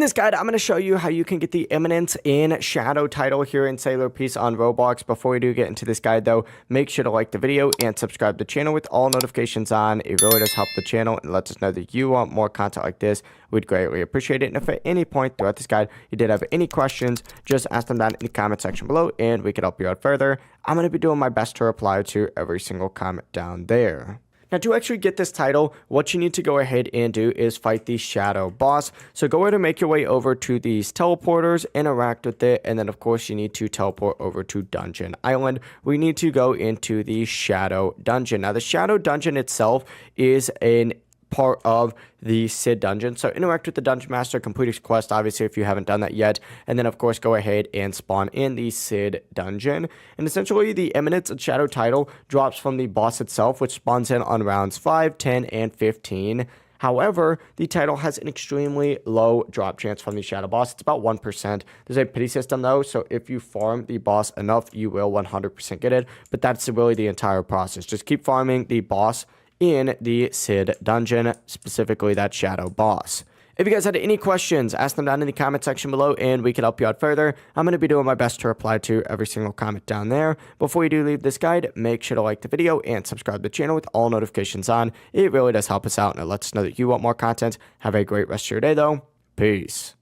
In this guide, I'm going to show you how you can get the Eminence in Shadow title here in Sailor Peace on Roblox. Before we do get into this guide, though, make sure to like the video and subscribe to the channel with all notifications on. It really does help the channel and lets us know that you want more content like this. We'd greatly appreciate it. And if at any point throughout this guide you did have any questions, just ask them down in the comment section below and we can help you out further. I'm going to be doing my best to reply to every single comment down there. Now, to actually get this title, what you need to go ahead and do is fight the Shadow boss. So go ahead and make your way over to these teleporters, interact with it, and then, of course, you need to teleport over to Dungeon Island. We need to go into the Shadow Dungeon. Now, the Shadow Dungeon itself is an part of the Sid dungeon. So interact with the Dungeon Master, complete his quest, obviously, if you haven't done that yet. And then, of course, go ahead and spawn in the Sid dungeon. And essentially, the Eminence and Shadow title drops from the boss itself, which spawns in on rounds 5, 10, and 15. However, the title has an extremely low drop chance from the Shadow boss. It's about 1%. There's a pity system, though, so if you farm the boss enough, you will 100% get it. But that's really the entire process. Just keep farming the boss in the Sid dungeon, specifically that Shadow boss. If you guys had any questions, ask them down in the comment section below and we can help you out further. I'm going to be doing my best to reply to every single comment down there. Before you do leave this guide, make sure to like the video and subscribe to the channel with all notifications on. It really does help us out and it lets us know that you want more content. Have a great rest of your day, though. Peace.